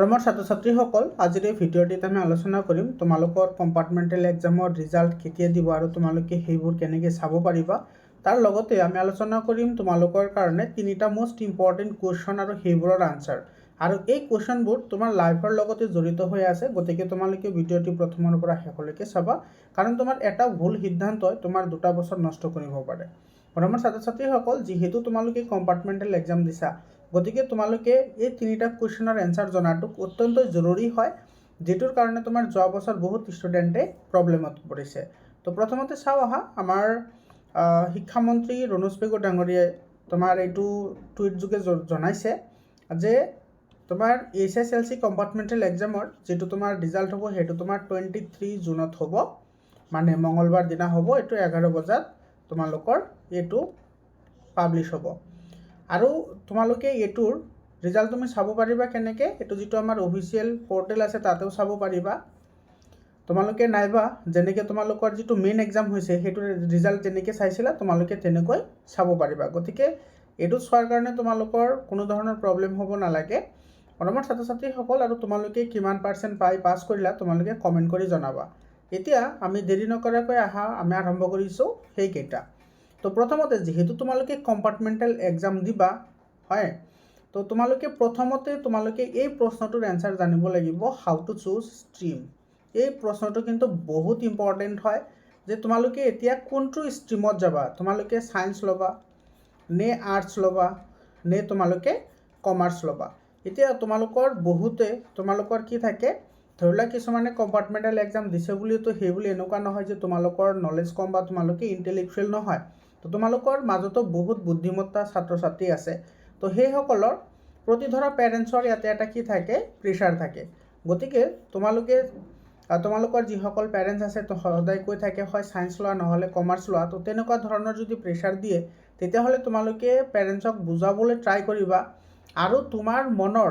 মোৰ ছাত্ৰ ছাত্ৰীসকল আজিৰ এই ভিডিঅ'টিত আমি আলোচনা কৰিম তোমালোকৰ কম্পাৰ্টমেণ্টেল এক্সামৰ ৰিজাল্ট কেতিয়া দিব আৰু তোমালোকে সেইবোৰ কেনেকৈ চাব পাৰিবা। তাৰ লগতে আমি আলোচনা কৰিম তোমালোকৰ কাৰণে তিনিটা মোষ্ট ইম্পৰ্টেণ্ট কুৱেশ্যন আৰু সেইবোৰৰ আনচাৰ। আৰু এই কুৱেশ্যনবোৰ তোমাৰ লাইফৰ লগতে জড়িত হৈ আছে, গতিকে তোমালোকে ভিডিঅ'টি প্ৰথমৰ পৰা শেষলৈকে চাবা, কাৰণ তোমাৰ এটা ভুল সিদ্ধান্তই তোমাৰ 2 বছৰ নষ্ট কৰিব পাৰে। মোৰ ছাত্ৰ ছাত্ৰীসকল, যিহেতু তোমালোকে কম্পাৰ্টমেণ্টেল এক্সাম দিছা, গতিকে তোমালোকে এই তিনিটা কুৱেশ্যনৰ এনচাৰ জনাটো অত্যন্ত জৰুৰী হয়, যিটোৰ কাৰণে তোমাৰ যোৱা বছৰ বহুত ষ্টুডেণ্টে প্ৰব্লেমত পৰিছে। তো প্ৰথমতে চাওঁ আহা, আমাৰ শিক্ষামন্ত্ৰী ৰণোজ পেগু ডাঙৰীয়াই তোমাৰ এইটো টুইট যোগে জনাইছে যে তোমাৰ HSLC কম্পাৰ্টমেণ্টেল এক্সামৰ যিটো তোমাৰ ৰিজাল্ট হ'ব সেইটো তোমাৰ 23 জুনত হ'ব, মানে মঙলবাৰ দিনা হ'ব। এইটো 11 বজাত তোমালোকৰ এইটো পাব্লিছ হ'ব। আৰু তোমালোকে এইটোৰ ৰিজাল্ট তুমি চাব পাৰিবা কেনেকৈ, এইটো যিটো আমাৰ অফিচিয়েল পৰ্টেল আছে তাতেও চাব পাৰিবা। তোমালোকে নাইবা যেনেকৈ তোমালোকৰ যিটো মেইন এক্সাম হৈছে সেইটো ৰিজাল্ট যেনেকৈ চাইছিলা তোমালোকে তেনেকৈ চাব পাৰিবা। গতিকে এইটো চোৱাৰ কাৰণে তোমালোকৰ কোনো ধৰণৰ প্ৰব্লেম হ'ব নালাগে। মোৰ ছাত্ৰ ছাত্ৰীসকল, আৰু তোমালোকে কিমান পাৰ্চেণ্ট পাই পাছ কৰিলা তোমালোকে কমেণ্ট কৰি জনাবা। এতিয়া আমি দেৰি নকৰাকৈ আমি আৰম্ভ কৰিছোঁ সেইকেইটা। তো প্ৰথমতে যিহেতু তোমালোকে কম্পাৰ্টমেণ্টেল এক্সাম দিবা, হয়, তো তোমালোকে প্ৰথমতে এই প্ৰশ্নটোৰ এনচাৰ জানিব লাগিব, হাউ টু চুজ ষ্ট্ৰীম। এই প্ৰশ্নটো কিন্তু বহুত ইম্পৰ্টেণ্ট হয় যে তোমালোকে এতিয়া কোনটো ষ্ট্ৰীমত যাবা। তোমালোকে ছায়েন্স ল'বা নে আৰ্টছ ল'বা নে তোমালোকে কমাৰ্চ ল'বা। এতিয়া তোমালোকৰ বহুতে কি থাকে, ধৰি লোৱা কিছুমানে কম্পাৰ্টমেণ্টেল এক্সাম দিছে বুলিতো সেই বুলি এনেকুৱা নহয় যে তোমালোকৰ নলেজ কম বা তোমালোকে ইণ্টেলেকচুৱেল নহয়। তো তোমালোকৰ মাজতো বহুত বুদ্ধিমত্তা ছাত্ৰ ছাত্ৰী আছে। তো সেইসকলৰ প্ৰতি ধৰা পেৰেণ্টছৰ ইয়াতে এটা কি থাকে, প্ৰেছাৰ থাকে। গতিকে তোমালোকৰ যিসকল পেৰেণ্টছ আছে তো সদায় কৈ থাকে হয় ছায়েন্স লোৱা নহ'লে কমাৰ্চ লোৱা। তো তেনেকুৱা ধৰণৰ যদি প্ৰেছাৰ দিয়ে তেতিয়াহ'লে তোমালোকে পেৰেণ্টছক বুজাবলৈ ট্ৰাই কৰিবা, আৰু তোমাৰ মনৰ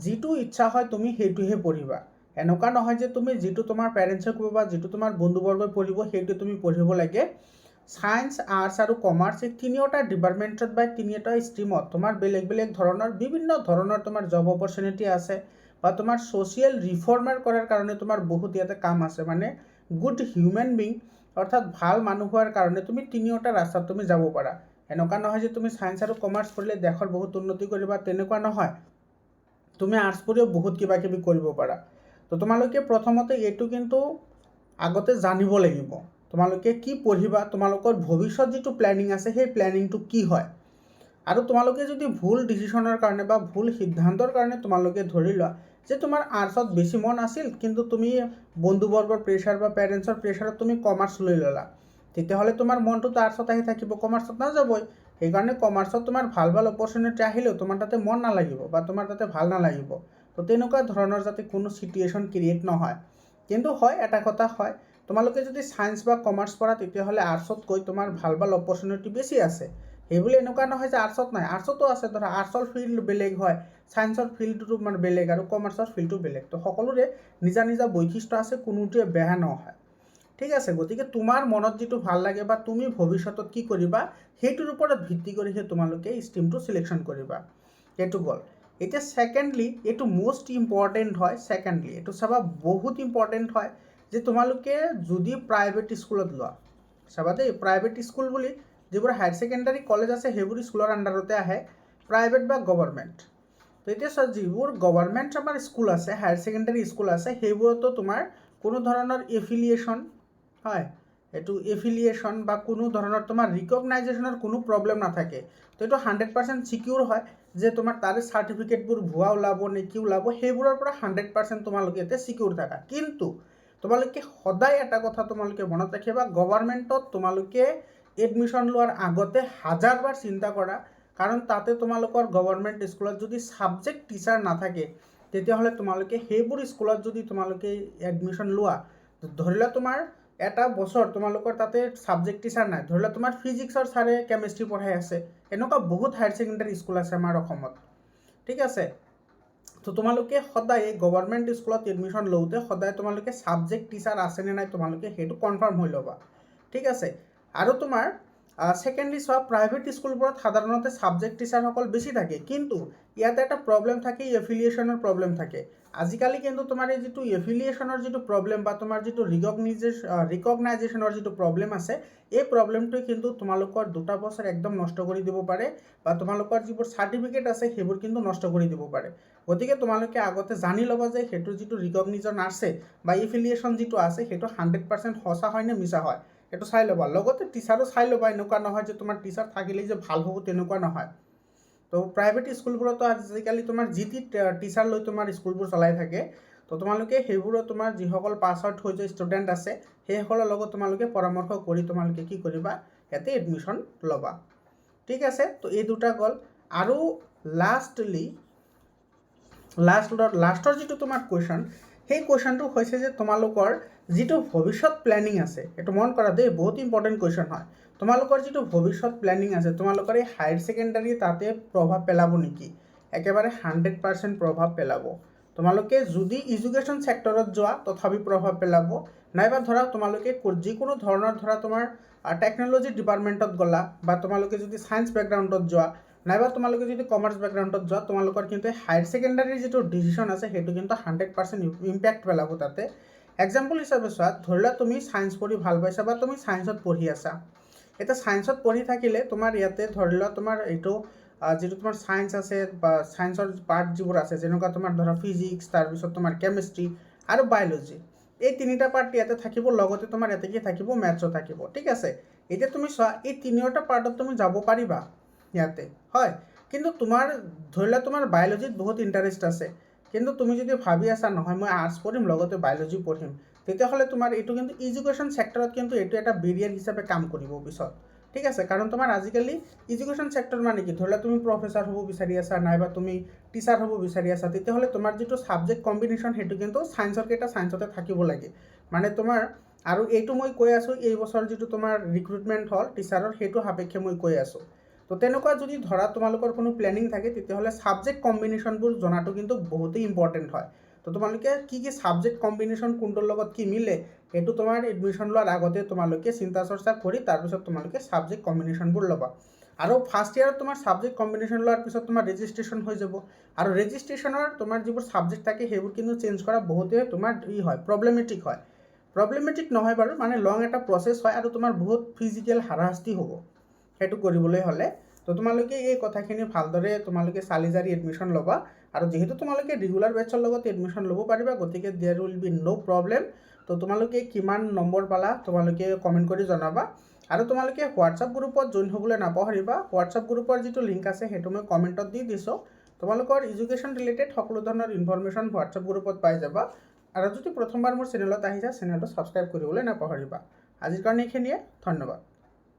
যিটো ইচ্ছা হয় তুমি সেইটোহে পঢ়িবা। এনেকুৱা নহয় যে তুমি যিটো তোমাৰ পেৰেণ্টছে ক'ব বা যিটো তোমাৰ বন্ধুবৰ্গই পঢ়িব সেইটো তুমি পঢ়িব লাগে। ছায়েন্স, আৰ্টছ আৰু কমাৰ্চ এই তিনিওটা ডিপাৰ্টমেণ্টত বা তিনিওটা ষ্ট্ৰীমত তোমাৰ বেলেগ বেলেগ ধৰণৰ বিভিন্ন ধৰণৰ তোমাৰ জব অপৰচুনিটি আছে, বা তোমাৰ ছ'চিয়েল ৰিফৰ্মাৰ কৰাৰ কাৰণে তোমাৰ বহুত ইয়াতে কাম আছে। মানে গুড হিউমেন বিং, অৰ্থাৎ ভাল মানুহ হোৱাৰ কাৰণে তুমি তিনিওটা ৰাস্তাত তুমি যাব পাৰা। এনেকুৱা নহয় যে তুমি ছায়েন্স আৰু কমাৰ্চ পঢ়িলে দেশৰ বহুত উন্নতি কৰিবা, তেনেকুৱা নহয়। তুমি আৰ্টছ পঢ়িও বহুত কিবা কিবি কৰিব পাৰা। তো তোমালোকে প্ৰথমতে এইটো কিন্তু আগতে জানিব লাগিব, তোমালোকে কি পঢ়িবা, তোমালোকৰ ভৱিষ্যত যিটো প্লেনিং আছে সেই প্লেনিংটো কি হয়। আৰু তোমালোকে যদি ভুল ডিচিশ্যনৰ কাৰণে বা ভুল সিদ্ধান্তৰ কাৰণে তোমালোকে ধৰি লোৱা যে তোমাৰ আৰ্টছত বেছি মন আছিল কিন্তু তুমি বন্ধুবৰ্গৰ প্ৰেছাৰ বা পেৰেণ্টছৰ প্ৰেছাৰত তুমি কমাৰ্চ লৈ ল'লা, তেতিয়াহ'লে তোমাৰ মনটোতো আৰ্টছত আহি থাকিব, কমাৰ্চত নাযাবই। সেইকাৰণে কমাৰ্চত তোমাৰ ভাল ভাল অপৰচুনিটি আহিলেও তোমাৰ তাতে মন নালাগিব বা তোমাৰ তাতে ভাল নালাগিব। তো তেনেকুৱা ধৰণৰ যাতে কোনো চিটুৱেশ্যন ক্ৰিয়েট নহয়। কিন্তু হয়, এটা কথা হয়, তোমালোকে যদি ছায়েন্স বা কমাৰ্চ পঢ়া তেতিয়াহ'লে আৰ্টছতকৈ তোমাৰ ভাল ভাল অপৰচুনিটি বেছি আছে। সেইবুলি এনেকুৱা নহয় যে আৰ্টছত নাই, আৰ্টছতো আছে। ধৰা আৰ্টছৰ ফিল্ড বেলেগ হয়, ছায়েন্সৰ ফিল্ডটো মানে বেলেগ আৰু কমাৰ্চৰ ফিল্ডটো বেলেগ। তো সকলোৰে নিজা নিজা বৈশিষ্ট্য আছে, কোনোটোৱে বেয়া নহয়, ঠিক আছে। গতিকে তোমাৰ মনত যিটো ভাল লাগে বা তুমি ভৱিষ্যতত কি কৰিবা সেইটোৰ ওপৰত ভিত্তি কৰিহে তোমালোকে ষ্ট্ৰীমটো চিলেকশ্যন কৰিবা। এইটো গ'ল। এতিয়া ছেকেণ্ডলি, এইটো মোষ্ট ইম্পৰ্টেণ্ট হয়। এইটো চাবা বহুত ইম্পৰ্টেণ্ট হয় যে তোমালোকে যদি প্ৰাইভেট স্কুলত লোৱা, চাবা দেই, প্ৰাইভেট স্কুল বুলি যিবোৰ হায়াৰ ছেকেণ্ডাৰী কলেজ আছে সেইবোৰ স্কুলৰ আণ্ডাৰতে আহে, প্ৰাইভেট বা গভৰ্ণমেণ্ট। তো এতিয়া চোৱা, যিবোৰ গভৰ্ণমেণ্ট আমাৰ স্কুল আছে, হায়াৰ ছেকেণ্ডাৰী স্কুল আছে, সেইবোৰতো তোমাৰ কোনো ধৰণৰ এফিলিয়েশ্যন, হয়, এইটো এফিলিয়েশ্যন বা কোনো ধৰণৰ তোমাৰ ৰিকগনাইজেশ্যনৰ কোনো প্ৰব্লেম নাথাকে। তো এইটো 100% ছিকিউৰ হয় যে তোমাৰ তাৰে চাৰ্টিফিকেটবোৰ ভুৱা ওলাব নে কি ওলাব, সেইবোৰৰ পৰা 100% তোমালোকে ইয়াতে ছিকিউৰ থাকা। কিন্তু তোমালোকে সদায় এটা কথা তোমালোকে মনত ৰাখিবা, গভৰ্ণমেণ্টত তোমালোকে এডমিশ্যন লোৱাৰ আগতে 1000বাৰ চিন্তা কৰা, কাৰণ তাতে তোমালোকৰ গভৰ্ণমেণ্ট স্কুলত যদি ছাবজেক্ট টিচাৰ নাথাকে তেতিয়াহ'লে তোমালোকে সেইবোৰ স্কুলত যদি তোমালোকে এডমিশ্যন লোৱা, ধৰি লোৱা তোমাৰ এটা বছৰ তোমালোকৰ তাতে ছাবজেক্ট টিচাৰ নাই, ধৰি লোৱা তোমাৰ ফিজিক্সৰ ছাৰে কেমেষ্ট্ৰি পঢ়াই আছে, এনেকুৱা বহুত হায়াৰ ছেকেণ্ডাৰী স্কুল আছে আমাৰ অসমত, ঠিক আছে। তো তোমালোকে সদায় এই গভৰ্ণমেণ্ট স্কুলত এডমিশ্যন লওঁতে সদায় তোমালোকে ছাবজেক্ট টিচাৰ আছেনে নাই তোমালোকে সেইটো কনফাৰ্ম হৈ ল'বা, ঠিক আছে। আৰু তোমাৰ সেকেন্ডলি চোৱা প্ৰাইভেট স্কুলবোৰত সাধাৰণতে ছাবজেক্ট টিচাৰসকল বেছি থাকে, কিন্তু ইয়াতে এটা প্ৰব্লেম থাকে, এফিলিয়েশ্যনৰ প্ৰব্লেম থাকে। আজিকালি কিন্তু তোমাৰ এই যিটো এফিলিয়েশ্যনৰ যিটো প্ৰব্লেম বা তোমাৰ যিটো ৰিকগনাইজেশ্যনৰ যিটো প্ৰব্লেম আছে, এই প্ৰব্লেমটোৱে কিন্তু তোমালোকৰ 2 বছৰ একদম নষ্ট কৰি দিব পাৰে, বা তোমালোকৰ যিবোৰ চাৰ্টিফিকেট আছে সেইবোৰ কিন্তু নষ্ট কৰি দিব পাৰে। গতিকে তোমালোকে আগতে জানি ল'বা যে সেইটোৰ যিটো ৰিকগনিজন আছে বা এফিলিয়েশ্যন যিটো আছে সেইটো 100% সঁচা হয় নে মিছা হয়, সেইটো চাই ল'বা। লগতে টিচাৰো চাই ল'বা, এনেকুৱা নহয় যে তোমাৰ টিচাৰ থাকিলেই যে ভাল হ'ব, তেনেকুৱা নহয়। তো প্ৰাইভেট স্কুলবোৰতো আজিকালি তোমাৰ যি টি টিচাৰ লৈ তোমাৰ স্কুলবোৰ চলাই থাকে। তো তোমালোকে সেইবোৰত তোমাৰ যিসকল পাছ আউট হৈ যোৱা ষ্টুডেণ্ট আছে সেইসকলৰ লগত তোমালোকে পৰামৰ্শ কৰি তোমালোকে কি কৰিবা, ইয়াতে এডমিশ্যন ল'বা। ঠিক আছে, তো এই দুটা গ'ল। আৰু লাষ্টৰ যিটো তোমাৰ কুৱেশ্যন, সেই কুৱেশ্যনটো হৈছে যে তোমালোকৰ যিটো ভৱিষ্যত প্লেনিং আছে, এইটো মন কৰা দেই, বহুত ইম্পৰ্টেণ্ট কুৱেশ্যন হয়। তোমালোকৰ যিটো ভৱিষ্যত প্লেনিং আছে, তোমালোকৰ এই হায়াৰ ছেকেণ্ডাৰী তাতে প্ৰভাৱ পেলাব নেকি? একেবাৰে 100% প্ৰভাৱ পেলাব। তোমালোকে যদি এডুকেশ্যন ছেক্টৰত যোৱা তথাপি প্ৰভাৱ পেলাব, নাইবা ধৰা তোমালোকে যিকোনো ধৰণৰ ধৰা তোমাৰ টেকন'লজি ডিপাৰ্টমেণ্টত গ'লা, বা তোমালোকে যদি ছায়েন্স বেকগ্ৰাউণ্ডত যোৱা, নাইবা তোমালোকে যদি কমাৰ্চ বেকগ্ৰাউণ্ডত যোৱা, তোমালোকৰ কিন্তু হায়াৰ ছেকেণ্ডাৰীৰ যিটো ডিচিশ্যন আছে সেইটো কিন্তু 100% ইম্পেক্ট পেলাব তাতে। এক্সাম্পল হিচাপে চোৱা, ধৰি লোৱা তুমি ছায়েন্স পঢ়ি ভাল পাইছা বা তুমি ছায়েন্সত পঢ়ি আছা। এতিয়া ছায়েন্সত পঢ়ি থাকিলে তোমাৰ ইয়াতে ধৰি লোৱা তোমাৰ এইটো যিটো তোমাৰ ছায়েন্স আছে বা ছায়েন্সৰ পাৰ্ট যিবোৰ আছে, যেনেকুৱা তোমাৰ ধৰা ফিজিক্স, তাৰপিছত তোমাৰ কেমেষ্ট্ৰি আৰু বায়'লজি, এই 3টা পাৰ্ট ইয়াতে থাকিব। লগতে তোমাৰ ইয়াতে কি থাকিব, মেথছো থাকিব। ঠিক আছে, এতিয়া তুমি চোৱা এই 3টা পাৰ্টত তুমি যাব পাৰিবা ইয়াতে, হয়। কিন্তু তোমাৰ ধৰি লোৱা তোমাৰ বায়'লজিত বহুত ইণ্টাৰেষ্ট আছে, কিন্তু তুমি যদি ভাবি আছা নহয় মই আৰ্টছ পঢ়িম লগতে বায়'লজি পঢ়িম, তেতিয়াহ'লে তোমাৰ এইটো কিন্তু এডুকেশ্যন ছেক্টৰত কিন্তু এইটো এটা বেৰিয়াৰ হিচাপে কাম কৰিব পিছত। ঠিক আছে, কাৰণ তোমাৰ আজিকালি এডুকেশ্যন ছেক্টৰ মানে কি, ধৰি লোৱা তুমি প্ৰফেচাৰ হ'ব বিচাৰি আছা, নাইবা তুমি টিচাৰ হ'ব বিচাৰি আছা, তেতিয়াহ'লে তোমাৰ যিটো ছাবজেক্ট কম্বিনেশ্যন সেইটো কিন্তু ছায়েন্সতে থাকিব লাগে। মানে তোমাৰ, আৰু এইটো মই কৈ আছোঁ এই বছৰ যিটো তোমাৰ ৰিক্ৰুটমেণ্ট হ'ল টিচাৰৰ, সেইটো সাপেক্ষে মই কৈ আছোঁ। তো তেনেকুৱা যদি ধৰা তোমালোকৰ কোনো প্লেনিং থাকে, তেতিয়াহ'লে ছাবজেক্ট কম্বিনেশ্যনবোৰ জনাটো কিন্তু বহুতেই ইম্পৰ্টেণ্ট হয়। তো তোমালোকে কি ছাবজেক্ট কম্বিনেশ্যন কোনটোৰ লগত কি মিলে, সেইটো তোমাৰ এডমিশ্যন লোৱাৰ আগতে তোমালোকে চিন্তা চৰ্চা কৰি তাৰপিছত তোমালোকে ছাবজেক্ট কম্বিনেশ্যনবোৰ ল'বা। আৰু ফাৰ্ষ্ট ইয়াৰত তোমাৰ ছাবজেক্ট কম্বিনেশ্যন লোৱাৰ পিছত তোমাৰ ৰেজিষ্ট্ৰেশ্যন হৈ যাব, আৰু ৰেজিষ্ট্ৰেশ্যনৰ তোমাৰ যিবোৰ ছাবজেক্ট থাকে সেইবোৰ কিন্তু চেঞ্জ কৰা বহুতে তোমাৰ প্ৰব্লেমেটিক হয়। প্ৰব্লেমেটিক নহয় বাৰু, মানে লং এটা প্ৰচেছ হয়, আৰু তোমাৰ বহুত ফিজিকেল হাৰাশাস্তি হ'ব সেইটো কৰিবলৈ হ'লে। তো তোমালোকে এই কথাখিনি ভালদৰে তোমালোকে চালি জাৰি এডমিশ্যন ল'বা। আৰু যিহেতু তোমালোকে ৰেগুলাৰ বেটছৰ লগত এডমিশ্যন ল'ব পাৰিবা, গতিকে there will be no' problem. তো তোমালোকে কিমান নম্বৰ পালা তোমালোকে কমেণ্ট কৰি জনাবা। আৰু তোমালোকে হোৱাটছআপ গ্ৰুপত জইন হ'বলৈ নাপাহৰিবা। হোৱাটছআপ গ্ৰুপৰ যিটো লিংক আছে সেইটো মই কমেণ্টত দি দিছোঁ। তোমালোকৰ এডুকেশ্যন ৰিলেটেড সকলো ধৰণৰ ইনফৰমেশ্যন হোৱাটছআপ গ্ৰুপত পাই যাবা। আৰু যদি প্ৰথমবাৰ মোৰ চেনেলত আহিছা, চেনেলটো ছাবস্ক্ৰাইব কৰিবলৈ নাপাহৰিবা। আজিৰ কাৰণে এইখিনিয়ে, ধন্যবাদ।